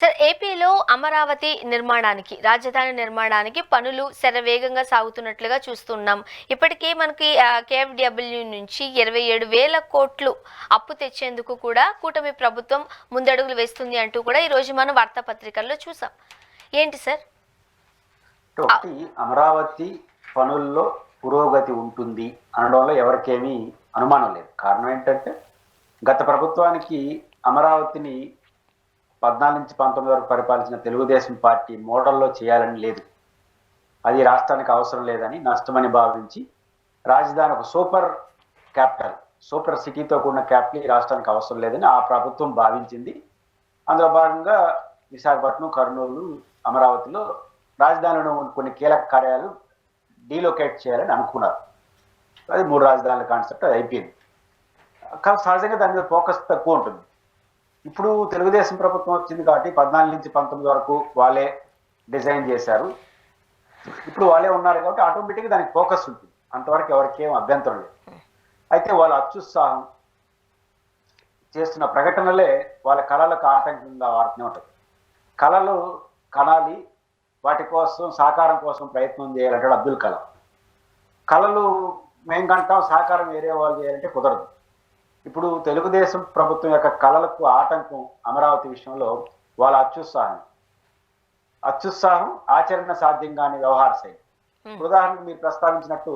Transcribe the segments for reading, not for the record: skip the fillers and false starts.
Sir, ఏపీలో అమరావతి నిర్మాణానికి, రాజధాని నిర్మాణానికి పనులు శరవేగంగా సాగుతున్నట్లుగా చూస్తున్నాం. ఇప్పటికే మనకి కేఎఫ్డబ్ల్యూ నుంచి 27,000 కోట్లు అప్పు తెచ్చేందుకు కూడా కూటమి ప్రభుత్వం ముందడుగులు వేస్తుంది అంటూ కూడా ఈ రోజు మనం వార్తాపత్రికల్లో చూసాం. ఏంటి సార్? అమరావతి పనుల్లో పురోగతి ఉంటుంది అనడంలో ఎవరికేమీ అనుమానం లేదు. కారణం ఏంటంటే గత ప్రభుత్వానికి అమరావతిని 14 నుంచి 19 వరకు పరిపాలించిన తెలుగుదేశం పార్టీ మోడల్లో చేయాలని లేదు. అది రాష్ట్రానికి అవసరం లేదని, నష్టమని భావించి రాజధాని ఒక సూపర్ క్యాపిటల్, సూపర్ సిటీతో కూడిన క్యాపిటల్ ఈ రాష్ట్రానికి అవసరం లేదని ఆ ప్రభుత్వం భావించింది. అందులో భాగంగా విశాఖపట్నం, కర్నూలు, అమరావతిలో రాజధానిలో కొన్ని కీలక కార్యాలు డీలొకేట్ చేయాలని అనుకున్నారు. అది 3 రాజధానుల కాన్సెప్ట్ అది అయిపోయింది. కానీ సహజంగా దాని మీద ఫోకస్ తక్కువ ఉంటుంది. ఇప్పుడు తెలుగుదేశం ప్రభుత్వం వచ్చింది కాబట్టి 14 నుంచి 19 వరకు వాళ్ళే డిజైన్ చేశారు. ఇప్పుడు వాళ్ళే ఉన్నారు కాబట్టి ఆటోమేటిక్గా దానికి ఫోకస్ ఉంటుంది. అంతవరకు ఎవరికి ఏం అభ్యంతరం లేదు. అయితే వాళ్ళ అత్యుత్సాహం చేస్తున్న ప్రకటనలే వాళ్ళ కళలకు ఆటంకంగా వాడుతూనే ఉంటుంది. కళలు కనాలి, వాటి కోసం సాకారం కోసం ప్రయత్నం చేయాలంటాడు అబ్దుల్ కలాం. కళలు మేము కంటాం, సాకారం వేరే వాళ్ళు చేయాలంటే కుదరదు. ఇప్పుడు తెలుగుదేశం ప్రభుత్వం యొక్క కళలకు ఆటంకం అమరావతి విషయంలో వాళ్ళ అత్యుత్సాహం ఆచరణ సాధ్యం కాని వ్యవహార శైలి. ఉదాహరణకు మీరు ప్రస్తావించినట్టు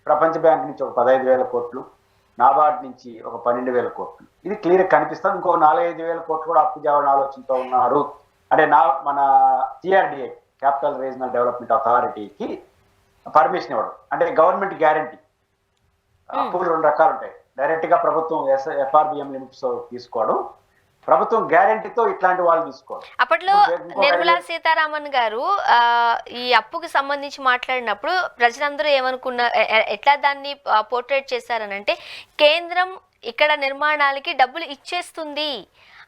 ప్రపంచ బ్యాంక్ నుంచి ఒక 15,000 కోట్లు, నాబార్డ్ నుంచి ఒక 12,000 కోట్లు, ఇది క్లియర్ కనిపిస్తుంది. ఇంకో 4-5 కోట్లు కూడా అప్పు చేయాలని ఆలోచనతో ఉన్నారు. అంటే మన సిఆర్డిఏ, క్యాపిటల్ రీజనల్ డెవలప్మెంట్ అథారిటీకి పర్మిషన్ ఇవ్వడం, అంటే గవర్నమెంట్ గ్యారంటీ. అప్పులు 2 రకాలు ఉంటాయి. డైరెక్ట్ గా ప్రభుత్వం ఎఫ్ఆర్బిఎం లిమిట్స్ తీసుకోవడం, ప్రభుత్వం గ్యారంటీతో ఇట్లాంటి వాళ్ళు తీసుకోవడం. అప్పట్లో నిర్మలా సీతారామన్ గారు ఈ అప్పుకి సంబంధించి మాట్లాడినప్పుడు ప్రజలందరూ ఎట్లా దాన్ని పోర్ట్రేట్ చేశారనంటే, కేంద్రం ఇక్కడ నిర్మాణాలకి డబ్బులు ఇచ్చేస్తుంది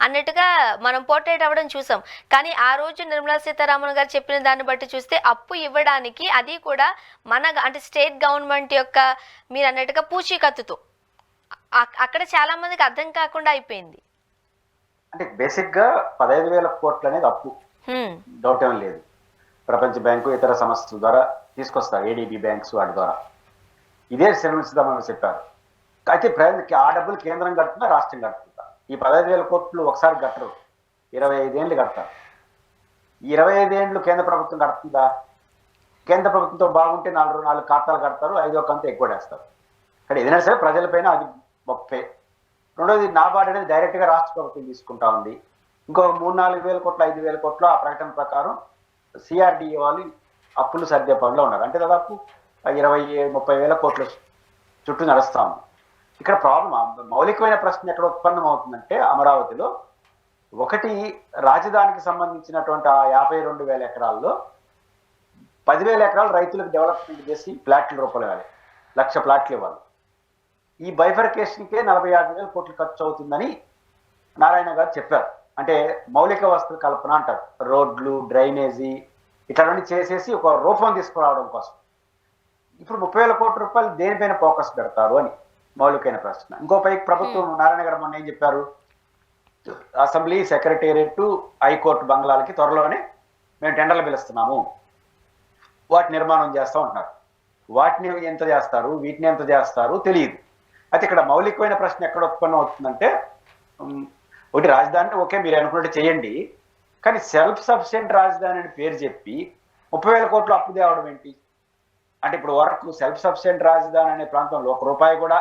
అన్నట్టుగా మనం పోర్ట్రేట్ అవ్వడం చూసాం. కానీ ఆ రోజు నిర్మలా సీతారామన్ గారు చెప్పిన దాన్ని బట్టి చూస్తే అప్పు ఇవ్వడానికి అది కూడా అంటే స్టేట్ గవర్నమెంట్ యొక్క మీరు అన్నట్టుగా పూచీకత్తుతో అక్కడ చాలా మందికి అర్థం కాకుండా అయిపోయింది. అంటే బేసిక్ గా 15,000 కోట్లు అనేది అప్పు, డౌట్ ఏం లేదు. ప్రపంచ బ్యాంకు ఇతర సంస్థల ద్వారా తీసుకొస్తారు, ఏడీబీ బ్యాంక్స్ వాటి ద్వారా. ఇదే శ్రీనివాసరామన్ చెప్పారు. అయితే ఆ డబ్బులు కేంద్రం కడుతుందా, రాష్ట్రం కడుతుందా? ఈ 15,000 కోట్లు ఒకసారి కట్టరు, 25 ఏళ్ళు కడతారు. ఈ 25 ఏళ్ళు కేంద్ర ప్రభుత్వం కడుతుందా? కేంద్ర ప్రభుత్వంతో బాగుంటే 4 ఖాతాలు కడతారు, 5వ కంత ఎక్కువ వేస్తారు. కానీ ఏదైనా సరే ప్రజలపైన అది మొప్పే. రెండోది, నాబార్డ్ అనేది డైరెక్ట్ గా రాష్ట్ర ప్రభుత్వం తీసుకుంటా ఉంది. ఇంకో 3-4 కోట్లు 5,000 కోట్లు ఆ ప్రకటన ప్రకారం సిఆర్డిఏ వాళ్ళు అప్పులు సర్దే పనిలో ఉన్నారు. అంటే దాదాపు 20-30 కోట్ల చుట్టూ నడుస్తా ఉంది. ఇక్కడ ప్రాబ్లం, మౌలికమైన ప్రశ్న ఎక్కడ ఉత్పన్నం అవుతుందంటే, అమరావతిలో ఒకటి, రాజధానికి సంబంధించినటువంటి ఆ 52,000 ఎకరాల్లో 10,000 ఎకరాలు రైతులకు డెవలప్మెంట్ చేసి ప్లాట్ల రూపాయలు ఇవ్వాలి, 1,00,000 ప్లాట్లు ఇవ్వాలి. ఈ బైఫర్కేషన్కే 46,000 కోట్లు ఖర్చు అవుతుందని నారాయణ గారు చెప్పారు. అంటే మౌలిక వసతుల కల్పన అంటారు, రోడ్లు, డ్రైనేజీ ఇట్లాంటివన్నీ చేసేసి ఒక రూపం తీసుకురావడం కోసం. ఇప్పుడు 30,000 కోట్ల రూపాయలు దేనిపైన ఫోకస్ పెడతారు అని మౌలికమైన ప్రశ్న. ఇంకో పైకి ప్రభుత్వం నారాయణ గారు మొన్న ఏం చెప్పారు, అసెంబ్లీ, సెక్రటేరియట్, హైకోర్టు బంగ్లాలకి త్వరలోనే మేము టెండర్లు పిలుస్తున్నాము, వాటి నిర్మాణం చేస్తూ ఉంటున్నారు. వాటిని ఎంత చేస్తారు, వీటిని ఎంత చేస్తారు తెలియదు. అయితే ఇక్కడ మౌలికమైన ప్రశ్న ఎక్కడ ఉత్పన్నం అవుతుందంటే, ఒకటి, రాజధాని ఓకే మీరు అనుకున్నట్టు చేయండి, కానీ సెల్ఫ్ సఫిషియెంట్ రాజధాని అని పేరు చెప్పి 30,000 కోట్లు అప్పు తేవడం ఏంటి? అంటే ఇప్పుడు వరకు సెల్ఫ్ సఫిషియెంట్ రాజధాని అనే ప్రాంతంలో 1 రూపాయి కూడా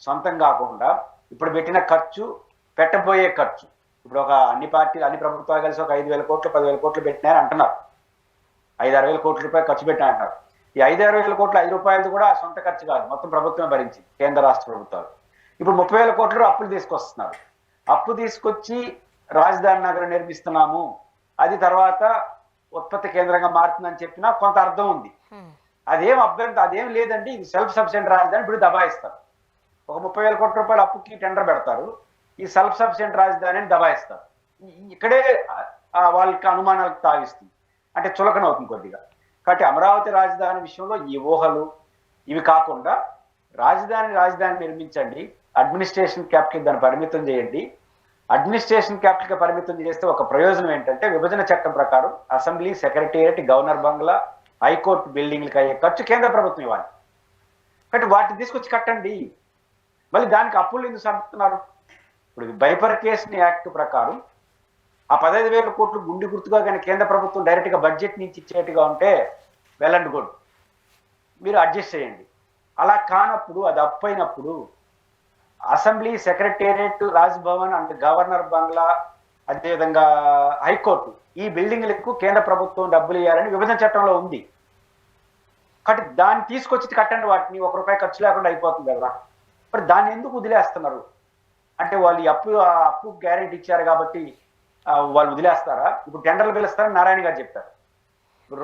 సొంతం కాకుండా ఇప్పుడు పెట్టిన ఖర్చు, పెట్టబోయే ఖర్చు, ఇప్పుడు అన్ని ప్రభుత్వాలు కలిసి ఒక 5,000 కోట్లు 10,000 కోట్లు పెట్టినారని అంటున్నారు. 5-6 కోట్ల రూపాయలు ఖర్చు పెట్టినా అంటున్నారు. ఈ 5-6 కోట్ల 5 రూపాయలది కూడా సొంత ఖర్చు కాదు, మొత్తం ప్రభుత్వమే భరించింది, కేంద్ర రాష్ట్ర ప్రభుత్వాలు. ఇప్పుడు 30,000 కోట్లు అప్పులు తీసుకొస్తున్నారు. అప్పు తీసుకొచ్చి రాజధాని నగరం నిర్మిస్తున్నాము, అది తర్వాత ఉత్పత్తి కేంద్రంగా మారుతుందని చెప్పినా కొంత అర్థం ఉంది. అదేం లేదండి, ఇది సెల్ఫ్ సఫిషియెంట్ రాజధాని ఇప్పుడు దబాయిస్తారు. ఒక 30,000 కోట్ల రూపాయల అప్పుకి టెండర్ పెడతారు, ఈ సెల్ఫ్ సఫిషియెంట్ రాజధాని అని దబాయిస్తారు. ఇక్కడే వాళ్ళకి అనుమానాలకు తావిస్తుంది, అంటే చులకన అవుతుంది కొద్దిగా. కాబట్టి అమరావతి రాజధాని విషయంలో ఈ ఊహలు ఇవి కాకుండా, రాజధాని నిర్మించండి, అడ్మినిస్ట్రేషన్ క్యాపిటల్ దాన్ని పరిమితం చేయండి, అడ్మినిస్ట్రేషన్ క్యాపిటల్ కి పరిమితం చేస్తే ఒక ప్రయోజనం ఏంటంటే విభజన చట్టం ప్రకారం అసెంబ్లీ, సెక్రటేరియట్, గవర్నర్ బంగ్లా, హైకోర్టు బిల్డింగ్లకి అయ్యే ఖర్చు కేంద్ర ప్రభుత్వం ఇవ్వాలి. కాబట్టి వాటిని తీసుకొచ్చి కట్టండి. మళ్ళీ దానికి అప్పులు ఎందుకు సంపుతున్నారు? ఇప్పుడు బైఫర్కేషన్ యాక్ట్ ప్రకారం ఆ 15,000 కోట్లు గుండి గుర్తుగా కానీ కేంద్ర ప్రభుత్వం డైరెక్ట్ గా బడ్జెట్ నుంచి ఇచ్చేట్టుగా ఉంటే వెల్ అండ్ గుడ్, మీరు అడ్జస్ట్ చేయండి. అలా కానప్పుడు, అది అప్పు అయినప్పుడు assembly, secretariat, Raj Bhavan and governor bungalow, అదేవిధంగా హైకోర్టు, ఈ బిల్డింగ్లకు కేంద్ర ప్రభుత్వం డబ్బులు ఇవ్వాలని విభజన చట్టంలో ఉంది. కాబట్టి దాన్ని తీసుకొచ్చి కట్టండి, వాటిని ₹1 ఖర్చు లేకుండా అయిపోతుంది కదా. మరి దాన్ని ఎందుకు వదిలేస్తున్నారు? అంటే వాళ్ళు ఈ అప్పు గ్యారెంటీ ఇచ్చారు కాబట్టి వాళ్ళు వదిలేస్తారా? ఇప్పుడు టెండర్లు పిలుస్తారని నారాయణ గారు చెప్తారు. ఇప్పుడు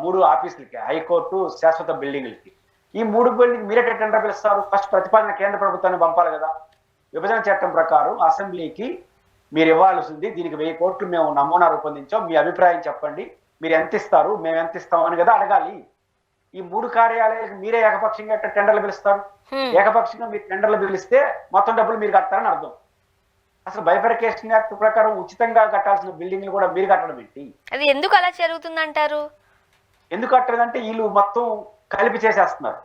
3 ఆఫీసులకి, హైకోర్టు, శాశ్వత బిల్డింగ్లకి, ఈ 3 బిల్డింగ్ మీరే టెండర్ పిలుస్తారు? ఫస్ట్ ప్రతిపాదన కేంద్ర ప్రభుత్వాన్ని పంపాలి కదా. విభజన చట్టం ప్రకారం అసెంబ్లీకి మీరు ఇవ్వాల్సింది, దీనికి 1000 కోట్లు మేము నమూనా రూపొందించాం, మీ అభిప్రాయం చెప్పండి, మీరు ఎంత ఇస్తారు, మేము ఎంత ఇస్తామని కదా అడగాలి. ఈ 3 కార్యాలయాలకు మీరే ఏకపక్షంగా టెండర్లు పిలుస్తారు. ఏకపక్షంగా మీరు టెండర్లు పిలిస్తే మొత్తం డబ్బులు మీరు కడతారని అర్థం. అసలు బైఫర్కేషన్ యాక్ట్ ప్రకారం ఉచితంగా కట్టాల్సిన బిల్డింగ్లు కూడా మీరు కట్టడం ఏంటి? అది ఎందుకు అలా జరుగుతుందంటారు? ఎందుకు కట్టలేదంటే వీళ్ళు మొత్తం కలిపి చేసేస్తున్నారు.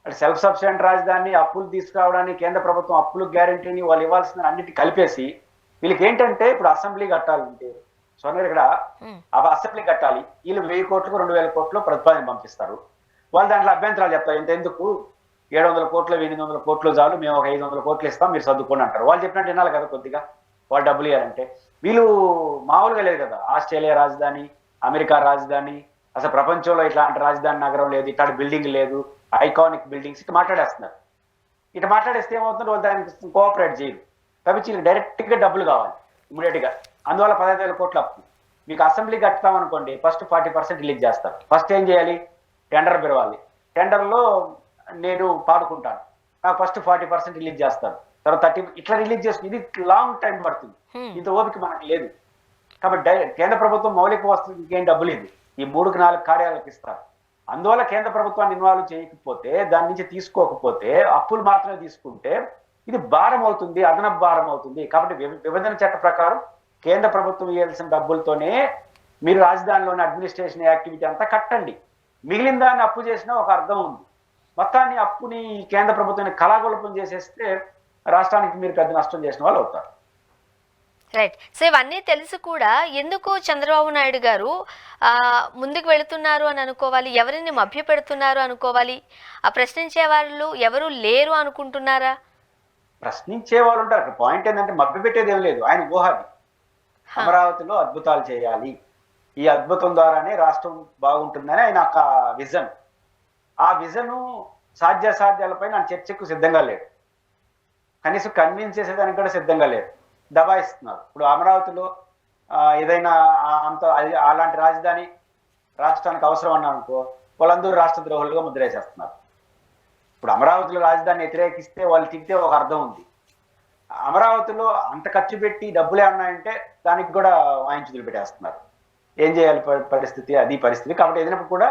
అంటే సెల్ఫ్ సఫిషియెంట్ రాజధాని, అప్పులు తీసుకురావడానికి కేంద్ర ప్రభుత్వం అప్పులు గ్యారెంటీని వాళ్ళు ఇవ్వాల్సిన అన్నిటి కలిపేసి వీళ్ళకి ఏంటంటే, ఇప్పుడు అసెంబ్లీ కట్టాలంటే సోనర్ ఇక్కడ అసెంబ్లీ కట్టాలి, వీళ్ళు 1000 కోట్లకు 2000 కోట్లు ప్రతిపాదన పంపిస్తారు. వాళ్ళు దాంట్లో అభ్యంతరాలు చెప్తారు. ఎందుకు 700 కోట్లు 800 కోట్లు చాలు, మేము ఒక 500 కోట్లు ఇస్తాం, మీరు సర్దుకోండి అంటారు. వాళ్ళు చెప్పినట్టు వినాలి కదా కొద్దిగా, వాళ్ళు డబ్బులు ఇవ్వాలంటే. వీళ్ళు మామూలుగా లేదు కదా, ఆస్ట్రేలియా రాజధాని, అమెరికా రాజధాని, అసలు ప్రపంచంలో ఇట్లాంటి రాజధాని నగరం లేదు, ఇట్లాంటి బిల్డింగ్ లేదు, ఐకానిక్ బిల్డింగ్స్ ఇట్లా మాట్లాడేస్తున్నారు. ఇట్లా మాట్లాడేస్తే ఏమవుతుంది, వాళ్ళు దానికి కోఆపరేట్ చేయరు. కాబట్టి వీళ్ళకి డైరెక్ట్ గా డబ్బులు కావాలి ఇమీడియట్ గా. అందువల్ల 15,000 కోట్ల అప్పు. మీకు అసెంబ్లీ కట్టుతామనుకోండి, ఫస్ట్ 40% రిలీజ్ చేస్తారు. ఫస్ట్ ఏం చేయాలి, టెండర్ పిలవాలి. టెండర్లో నేను పాడుకుంటాను, నాకు ఫస్ట్ 40% రిలీజ్ చేస్తారు, తర్వాత 30 ఇట్లా రిలీజ్ చేస్తుంది. ఇది లాంగ్ టైం పడుతుంది, ఇంత ఓపిక మనకు లేదు. కాబట్టి కేంద్ర ప్రభుత్వం మౌలిక వస్తువులకి ఏం డబ్బులు ఇది, ఈ 3-4 కార్యాలయాలకు ఇస్తారు. అందువల్ల కేంద్ర ప్రభుత్వాన్ని ఇన్వాల్వ్ చేయకపోతే, దాని నుంచి తీసుకోకపోతే, అప్పులు మాత్రమే తీసుకుంటే ఇది భారం అవుతుంది, అదనపు భారం అవుతుంది. కాబట్టి విభజన చట్ట ప్రకారం కేంద్ర ప్రభుత్వం ఇవ్వాల్సిన డబ్బులతోనే మీరు రాజధానిలోని అడ్మినిస్ట్రేషన్ యాక్టివిటీ అంతా కట్టండి. మిగిలిన దాన్ని అప్పు చేసినా ఒక అర్థం ఉంది. మొత్తాన్ని అప్పుని కేంద్ర ప్రభుత్వాన్ని కళాగొల్పం చేసేస్తే రాష్ట్రానికి మీరు పెద్ద నష్టం చేసిన వాళ్ళు అవుతారు. రైట్. సో ఇవన్నీ తెలిసి కూడా ఎందుకు చంద్రబాబు నాయుడు గారు ముందుకు వెళుతున్నారు అని అనుకోవాలి? ఎవరిని మభ్య పెడుతున్నారు అనుకోవాలి? ఆ ప్రశ్నించే వాళ్ళు ఎవరు లేరు అనుకుంటున్నారా? ప్రశ్నించే వాళ్ళు ఉంటారు. పాయింట్ ఏంటంటే మభ్య పెట్టేది ఏం లేదు. ఆయన ఊహాది అమరావతిలో అద్భుతాలు చేయాలి, ఈ అద్భుతం ద్వారానే రాష్ట్రం బాగుంటుందని ఆయన ఒక విజన్. ఆ విజను సాధ్యాసాధ్యాలపై నా చర్చకు సిద్ధంగా లేడు, కనీసం కన్విన్స్ చేసేదానికి కూడా సిద్ధంగా లేరు, దబాయిస్తున్నారు. ఇప్పుడు అమరావతిలో ఏదైనా అంత అలాంటి రాజధాని రాష్ట్రానికి అవసరం అన్నా అనుకో, వాళ్ళందరూ రాష్ట్ర ద్రోహులుగా ముద్రేసేస్తున్నారు. ఇప్పుడు అమరావతిలో రాజధాని వ్యతిరేకిస్తే వాళ్ళు తింటే ఒక అర్థం ఉంది. అమరావతిలో అంత ఖర్చు పెట్టి డబ్బులే ఉన్నాయంటే దానికి కూడా వాయించుదులు పెట్టేస్తున్నారు. ఏం చేయాలి పరిస్థితి, అది పరిస్థితి. కాబట్టి ఏదైనప్పుడు కూడా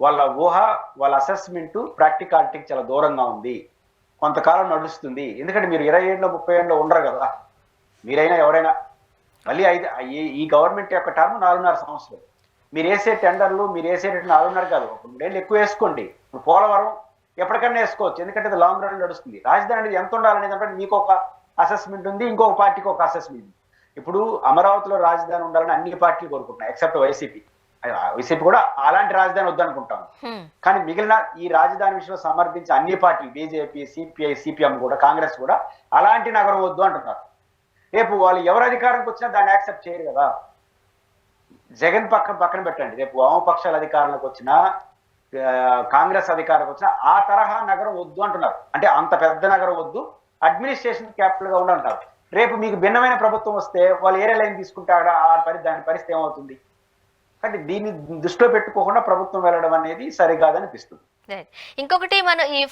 వాళ్ళ ఊహ, వాళ్ళ అసెస్మెంట్ ప్రాక్టికాలిటీకి చాలా దూరంగా ఉంది. కొంతకాలం నడుస్తుంది. ఎందుకంటే మీరు 20 ఏళ్ళు 30 ఏళ్ళు ఉండరు కదా, మీరైనా ఎవరైనా. మళ్ళీ ఈ గవర్నమెంట్ యొక్క టర్మ్ 4.5 సంవత్సరాలు. మీరు వేసే టెండర్లు, మీరు వేసే 4.5 కాదు, 3 ఏళ్ళు ఎక్కువ వేసుకోండి. ఇప్పుడు పోలవరం ఎప్పటికన్నా వేసుకోవచ్చు, ఎందుకంటే అది లాంగ్ రన్ నడుస్తుంది. రాజధాని అనేది ఎంత ఉండాలనేది అంటే మీకు ఒక అసెస్మెంట్ ఉంది, ఇంకొక పార్టీకి ఒక అసెస్మెంట్ ఉంది. ఇప్పుడు అమరావతిలో రాజధాని ఉండాలని అన్ని పార్టీలు కోరుకుంటున్నాయి, ఎక్సెప్ట్ వైసీపీ. వైసీపీ కూడా అలాంటి రాజధాని వద్దనుకుంటాం. కానీ మిగిలిన ఈ రాజధాని విషయంలో సమర్థించి అన్ని పార్టీలు, బీజేపీ, సిపిఐ, సిపిఎం కూడా, కాంగ్రెస్ కూడా అలాంటి నగరం వద్దు అంటున్నారు. రేపు వాళ్ళు ఎవరు అధికారంకి వచ్చినా దాన్ని యాక్సెప్ట్ చేయరు కదా. జగన్ పక్కన పెట్టండి, రేపు వామపక్షాల అధికారంలోకి వచ్చినా, కాంగ్రెస్ అధికారంకి వచ్చినా ఆ తరహా నగరం వద్దు అంటున్నారు. అంటే అంత పెద్ద నగరం వద్దు, అడ్మినిస్ట్రేషన్ క్యాపిటల్ గా ఉండంటారు. రేపు మీకు భిన్నమైన ప్రభుత్వం వస్తే వాళ్ళు ఏరే లైన్ తీసుకుంటాడా, దాని పరిస్థితి ఏమవుతుంది? కాబట్టి దీన్ని దృష్టిలో పెట్టుకోకుండా ప్రభుత్వం వెళ్ళడం అనేది సరికాదనిపిస్తుంది. ఇంకొకటి, మనం ఈ